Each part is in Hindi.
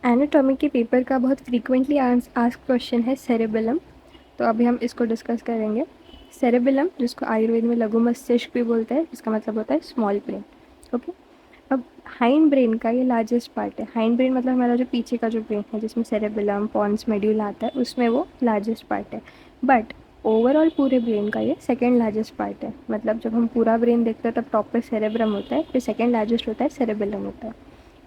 एनाटॉमी के पेपर का बहुत फ्रीक्वेंटली आस्क क्वेश्चन है सेरेबेलम। तो अभी हम इसको डिस्कस करेंगे। सेरेबेलम, जिसको आयुर्वेद में लघु मस्तिष्क भी बोलते हैं, जिसका मतलब होता है स्मॉल ब्रेन। ओके। अब हाइंड ब्रेन का ये लार्जेस्ट पार्ट है। हाइंड ब्रेन मतलब हमारा जो पीछे का जो ब्रेन है, जिसमें सेरेबेलम पॉन्स मेड्यूला आता है, उसमें वो लार्जेस्ट पार्ट है। बट ओवरऑल पूरे ब्रेन का ये सेकेंड लार्जेस्ट पार्ट है। मतलब जब हम पूरा ब्रेन देखते हैं तब टॉप पे सेरेब्रम होता है, फिर सेकेंड लार्जेस्ट होता है सेरेबेलम होता है।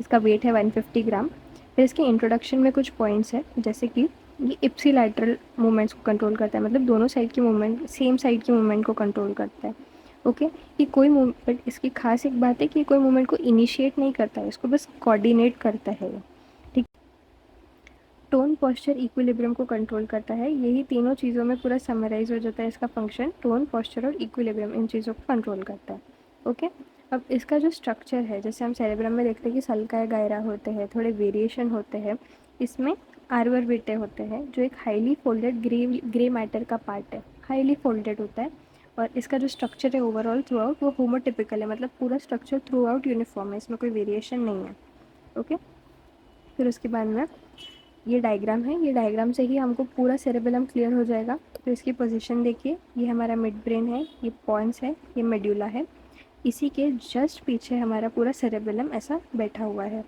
इसका वेट है 150 ग्राम। फिर इसके इंट्रोडक्शन में कुछ पॉइंट्स है, जैसे कि ये इप्सीलैटरल मूवमेंट्स को कंट्रोल करता है, मतलब दोनों साइड की मूवमेंट, सेम साइड की मूवमेंट को कंट्रोल करता है। ओके। ये कोई मूवमेंट, इसकी खास एक बात है कि कोई मूवमेंट को इनिशिएट नहीं करता है, इसको बस कोऑर्डिनेट करता है। ठीक। टोन, पोस्चर, इक्विलिब्रियम को कंट्रोल करता है। यही तीनों चीज़ों में पूरा समराइज हो जाता है इसका फंक्शन। टोन, पोस्चर और इक्विलिब्रियम इन चीज़ों को कंट्रोल करता है। ओके। अब इसका जो स्ट्रक्चर है, जैसे हम सेरेब्रम में देखते हैं कि सल्का गायरा होते हैं, थोड़े वेरिएशन होते हैं। इसमें आर्वर विटे होते हैं, जो एक हाईली फोल्डेड ग्रे मैटर का पार्ट है, हाईली फोल्डेड होता है। और इसका जो स्ट्रक्चर है ओवरऑल थ्रू आउट वो होमोटिपिकल है, मतलब पूरा स्ट्रक्चर थ्रू आउट यूनिफॉर्म है, इसमें कोई वेरिएशन नहीं है। ओके। फिर उसके बाद में ये डायग्राम है, ये डायग्राम से ही हमको पूरा सेरेबेलम क्लियर हो जाएगा। तो इसकी पोजीशन देखिए, ये हमारा मिड ब्रेन है, ये पॉन्स है, ये मेड्यूला है। इसी के जस्ट पीछे हमारा पूरा सेरेबेलम ऐसा बैठा हुआ है।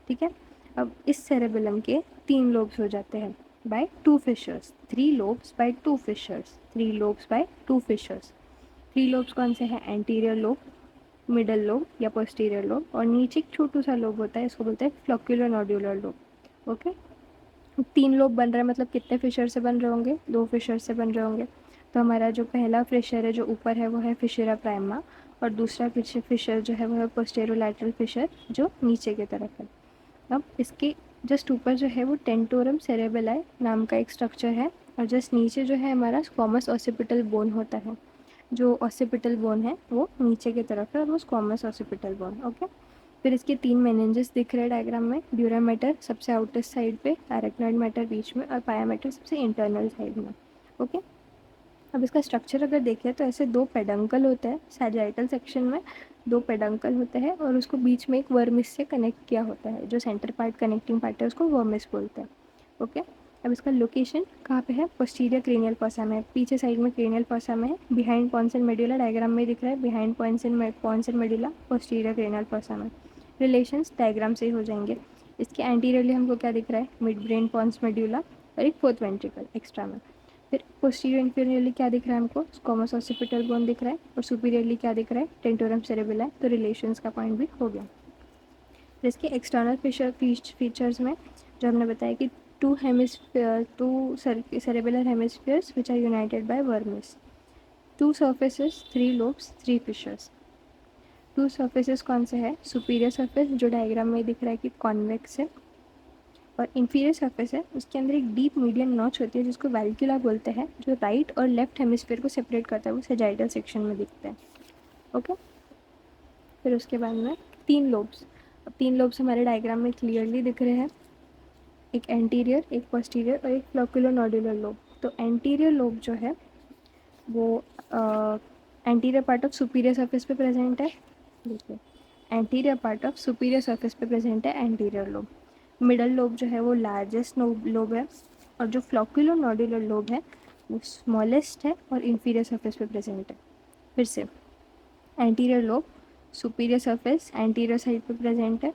ठीक है। अब इस सेरेबेलम के 3 लोब्स हो जाते हैं by 2 fissures, 3 lobes by 2 fissures, 3 lobes by 2 fissures. 3 lobes कौन से हैं? एंटीरियर लोब, मिडल लोब या पोस्टीरियर लोब, और नीचे एक छोटू सा लोब होता है, इसको बोलते हैं फ्लोक्यूलर नोड्यूलर लोब। ओके। 3 लोब बन रहा है, मतलब कितने फिशर से बन रहे होंगे? 2 फिशर से बन रहे होंगे। तो हमारा जो पहला फिशर है जो ऊपर है वो है फिशरा प्राइमा, और दूसरा फिशर जो है वो है पोस्टेरोलैटरल फिशर, जो नीचे की तरफ है। अब इसके जस्ट ऊपर जो है वो टेंटोरम सेरेबेलाई नाम का एक स्ट्रक्चर है, और जस्ट नीचे जो है हमारा स्क्वामस ऑसिपिटल बोन होता है। जो ऑसिपिटल बोन है वो नीचे की तरफ है, और वो स्क्वामस ऑसिपिटल बोन। ओके। फिर इसके 3 मेनिंजेस दिख रहे हैं डायग्राम में। ड्यूरा मैटर सबसे आउटर साइड पे, एरेक्नॉइड मैटर बीच में, और पाया मैटर सबसे इंटरनल साइड में। ओके। अब इसका स्ट्रक्चर अगर देखें तो ऐसे 2 पेडंकल होते हैं सैजिटाइल सेक्शन में, 2 पेडंकल होते हैं, और उसको बीच में एक वर्मिस से कनेक्ट किया होता है। जो सेंटर पार्ट कनेक्टिंग पार्ट है उसको वर्मिस बोलते हैं। ओके। अब इसका लोकेशन कहाँ पे है? पोस्टीरियर क्रेनियल फोसा में, पीछे साइड में क्रेनियल फोसा में है। Behind pons and medulla diagram में दिख रहा है, behind pons and medulla posterior cranial fossa में। रिलेशंस डायग्राम से ही हो जाएंगे। इसके एंटीरियरली हमको क्या दिख रहा है? मिड ब्रेन पॉन्स मेडुला और एक फोर्थ वेंट्रिकल एक्स्ट्रा में। फिर पोस्टीरियर इंफीरियरली क्या दिख रहा है हमको? स्क्वामस ऑसिपिटल बोन दिख रहा है, और सुपीरियरली क्या दिख रहा है? टेंटोरम सेरेबेला। तो रिलेशंस का पॉइंट भी हो गया। फिर इसके एक्सटर्नल फीचर्स में जो हमने बताया कि two cerebellar hemispheres which are united by vermis, 2 surfaces, 3 lobes, 3 fissures. 2 surfaces कौन से है? सुपीरियर सर्फेस जो डायग्राम में दिख रहा है कि कॉन्वेक्स है, और इंफीरियर सर्फेस है, उसके अंदर एक डीप मीडियन नॉच होती है जिसको वैल्क्यूला बोलते हैं, जो राइट और लेफ्ट हेमिस्फीयर को सेपरेट करता है, वो सेजाइटल सेक्शन में दिखता है। ओके। फिर उसके बाद में 3 लोब्स। अब 3 लोब्स हमारे डायग्राम में क्लियरली दिख रहे हैं, एक एंटीरियर, एक पोस्टीरियर और एक फ्लोक्यूलर नोड्यूलर लोब। तो एंटीरियर लोब जो है वो anterior part of superior surface पे प्रेजेंट है। देखिए, anterior part of superior surface पे प्रेजेंट है एंटीरियर लोब। मिडल लोब जो है वो लार्जेस्ट लोब है, और जो फ्लोक्यूलर नोड्यूलर लोब है वो स्मॉलेस्ट है और इंफीरियर सर्फेस पे प्रेजेंट है। फिर से anterior lobe superior surface anterior side पे प्रेजेंट है,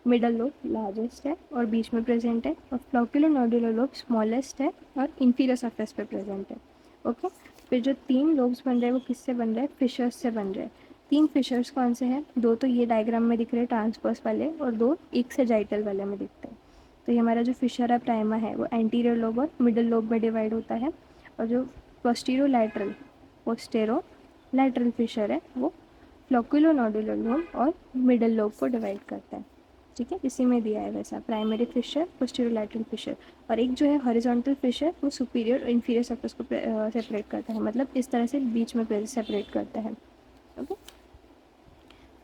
मिडल लोब लार्जेस्ट है और बीच में प्रेजेंट है, और फ्लोक्यूलर नोड्यूलर लोब स्मॉलेस्ट है और इंफीरियर सरफेस पे प्रेजेंट है। ओके। फिर जो 3 लोब्स बन रहे हैं वो किससे बन रहे हैं? फिशर्स से बन रहे हैं। 3 फिशर्स कौन से हैं? 2 तो ये डायग्राम में दिख रहे हैं ट्रांसवर्स वाले, और 2 एक सेजाइटल वाले में दिखते हैं। तो ये हमारा जो फिशर है प्राइमा है वो एंटीरियर लोब और मिडल लोब में डिवाइड होता है, और जो पोस्टेरो लैटरल फिशर है वो फ्लोक्यूलो नोडुलर लोब और मिडल लोब को डिवाइड करता है। ठीक है, इसी में दिया है वैसा, primary fissure, posterior lateral fissure. और एक जो है हॉरिजॉन्टल फिशर वो सुपीरियर और इंफीरियर सरफेस को सेपरेट करता है, मतलब इस तरह से बीच में सेपरेट करता है। ओके।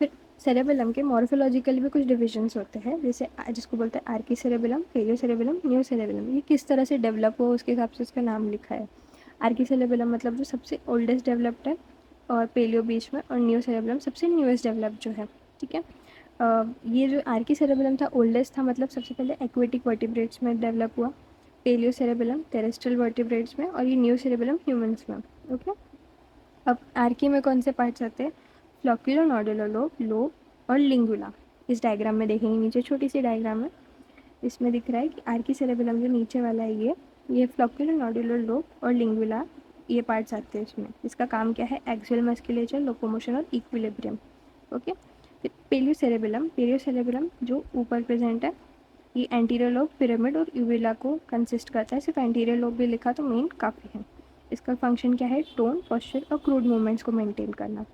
फिर सेरेबेलम के मॉर्फोलॉजिकल भी कुछ डिविजन्स होते हैं, जैसे जिसको बोलते हैं Archie cerebellum, paleo cerebellum, new cerebellum. ये किस तरह से डेवलप हुआ उसके हिसाब से इसका नाम लिखा है। आर्की सेरेबेलम मतलब जो सबसे ओल्डेस्ट डेवलप्ड है, और पेलियो बीच में, और न्यू सेरेबेलम सबसे न्यूएस्ट डेवलप्ड जो है। ठीक है। ये जो आर्की सेरेबेलम था ओल्डेस्ट था, मतलब सबसे पहले एक्वेटिक वर्टिब्रेट्स में डेवलप हुआ, पेलियो सेरेबेलम टेरेस्ट्रियल वर्टिब्रेट्स में, और ये न्यू सेरेबेलम ह्यूमंस में। ओके, अब आर्की में कौन से पार्ट्स आते हैं? फ्लॉक्यूलो नॉडुलर लोब, लोब और लिंगुला। इस डायग्राम में देखेंगे, नीचे छोटी सी डायग्राम है, इसमें दिख रहा है कि आर्की सेरेबेलम जो नीचे वाला है ये फ्लॉक्यूलो नॉडुलर लोब और लिंगुला, ये पार्ट्स आते हैं इसमें। इसका काम क्या है? एक्सियल मस्कुलेचर, लोकोमोशन और इक्विलिब्रियम। ओके, फिर पेलियो सेरेबेलम जो ऊपर प्रेजेंट है, ये एंटीरियर लोब, पिरामिड और यूविला को कंसिस्ट करता है। सिर्फ एंटीरियर लोब भी लिखा तो मेन काफ़ी है। इसका फंक्शन क्या है? टोन, पोस्चर और क्रूड मूवमेंट्स को मेंटेन करना।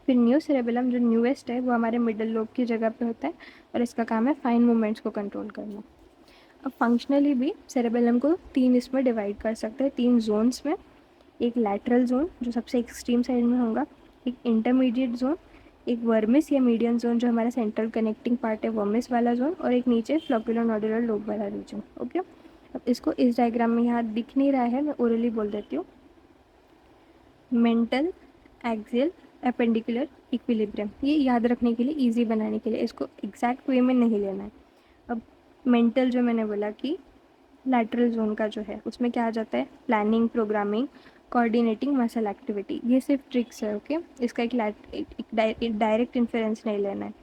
फिर न्यू सेरेबेलम जो न्यूएस्ट है वो हमारे मिडल लोब की जगह पे होता है और इसका काम है फाइन मूवमेंट्स को कंट्रोल करना। अब फंक्शनली भी सेरेबेलम को तीन इसमें डिवाइड कर सकते हैं, तीन जोन्स में। एक लैटरल जोन जो सबसे एक्सट्रीम साइड में होगा, एक इंटरमीडिएट जोन, एक वर्मिस या मीडियन जोन जो हमारा सेंट्रल कनेक्टिंग पार्ट है वर्मिस वाला जोन, और एक नीचे फ्लोक्यूलर नॉडुलर लोब वाला रीजन। ओके, अब इसको इस डायग्राम में यहाँ दिख नहीं रहा है, मैं ओरली बोल देती हूँ। मेंटल, एक्सियल, एपेंडिकुलर, इक्विलिब्रियम, ये याद रखने के लिए, इजी बनाने के लिए, इसको एग्जैक्ट वे में नहीं लेना है। अब मेंटल जो मैंने बोला कि लैटरल जोन का जो है उसमें क्या आ जाता है? Planning, programming, coordinating muscle activity, ये सिर्फ ट्रिक्स है। ओके, इसका एक डायरेक्ट इन्फ्लुएंस नहीं लेना है।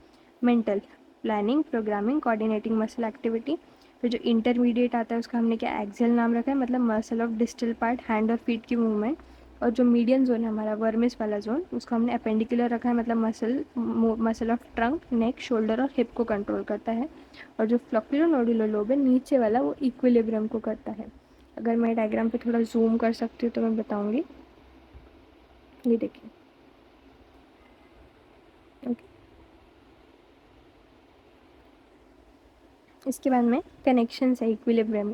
Mental, planning, programming, coordinating muscle activity. फिर जो इंटरमीडिएट आता है उसका हमने क्या एक्सियल नाम रखा है, मतलब muscle of distal part, hand और फीट की मूवमेंट। और जो मीडियन जोन है हमारा वर्मिस वाला जोन, उसको हमने अपेंडिकुलर रखा है, मतलब muscle of trunk, neck, shoulder और हिप को कंट्रोल करता है। और जो फ्लोक्यूलर नोडुलर लोब है नीचे वाला, वो इक्विलिब्रियम को करता है। अगर मैं डायग्राम पे थोड़ा जूम कर सकती हूँ तो मैं बताऊंगी। ये देखिए, ओके। इसके बाद में कनेक्शन है इक्विलिब्रियम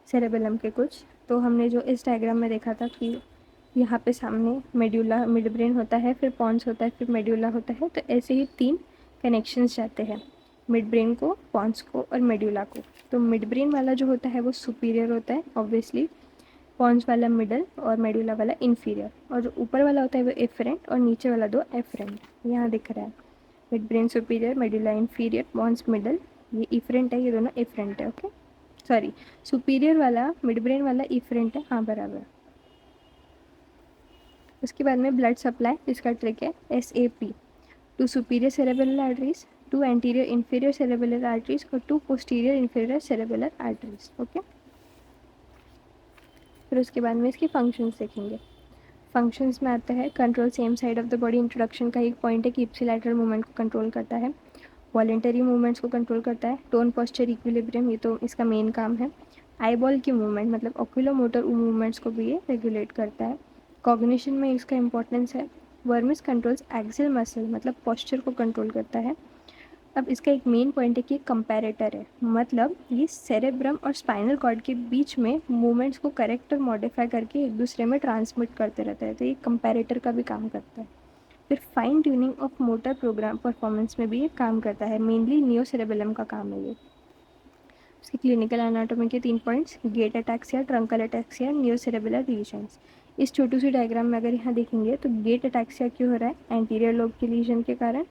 सेरेबेलम के कुछ। तो हमने जो इस डायग्राम में देखा था कि यहाँ पे सामने मेड्यूला, मिड ब्रेन होता है, फिर पॉन्स होता है, फिर मेड्यूला होता है। तो ऐसे ही तीन कनेक्शंस जाते हैं, मिड ब्रेन को, पॉन्स को और मेड्यूला को। तो मिड ब्रेन वाला जो होता है वो सुपीरियर होता है ऑब्वियसली, पॉन्स वाला मिडल और मेड्यूला वाला इन्फीरियर, और जो ऊपर वाला होता है वो एफरेंट और नीचे वाला दो एफरेंट। यहाँ दिख रहा है mid brain superior, medulla inferior, pons middle, ये इफरेंट है, ये दोनों एफरेंट है। ओके, सॉरी, सुपीरियर वाला मिड ब्रेन वाला इफरेंट है, हाँ बराबर। उसके बाद में ब्लड सप्लाई, इसका ट्रिक है SAP, two superior cerebral arteries, two anterior inferior cerebral arteries और two posterior inferior cerebral arteries. Okay, फिर उसके बाद में इसके फंक्शंस देखेंगे। फंक्शंस में आता है control same side of the body, introduction का एक पॉइंट है कि इप्सिलैटरल मूवमेंट को कंट्रोल करता है, वॉलेंटरी मूवमेंट्स को कंट्रोल करता है, टोन, पोस्चर, इक्विलिब्रियम, ये तो इसका मेन काम है। आई बॉल की मूवमेंट मतलब ऑक्यूलोमोटर मूवमेंट्स को भी ये रेगुलेट करता है। कॉग्निशन में इसका इंपॉर्टेंस है। वर्मिस कंट्रोल्स एक्सियल मसल मतलब पोस्चर को कंट्रोल करता है। अब इसका एक मेन पॉइंट है कि ये कंपैरेटर है, मतलब ये सेरेब्रम और स्पाइनल कॉर्ड के बीच में मूवमेंट्स को करेक्ट और मॉडिफाई करके एक दूसरे में ट्रांसमिट करते रहता है, तो ये कंपैरेटर का भी काम करता है। फिर fine tuning of motor program performance में भी ये काम करता है, मेनली नियो सेरेबेलम का काम है ये। इसकी क्लिनिकल एनाटॉमी के 3 points, gait ataxia, truncal ataxia, neocerebellar lesions. इस छोटी सी डायग्राम में अगर यहाँ देखेंगे तो गेट अटैक्सिया क्यों हो रहा है? एंटीरियर लोब के लीजन के कारण।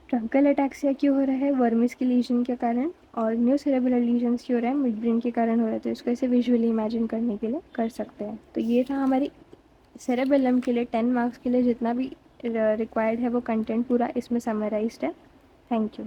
ट्रंकल अटैक्सिया क्यों हो रहा है? वर्मिस के लीजन के कारण। और न्यू सेरेब्रल लीजन्स क्यों हो रहा है? मिड ब्रेन के कारण हो रहा है। तो इसको ऐसे विजुअली इमेजिन करने के लिए कर सकते हैं। तो ये था हमारी सेरेबेलम के लिए 10 मार्क्स के लिए जितना भी रिक्वायर्ड है वो कंटेंट पूरा इसमें समराइज्ड है। Thank you.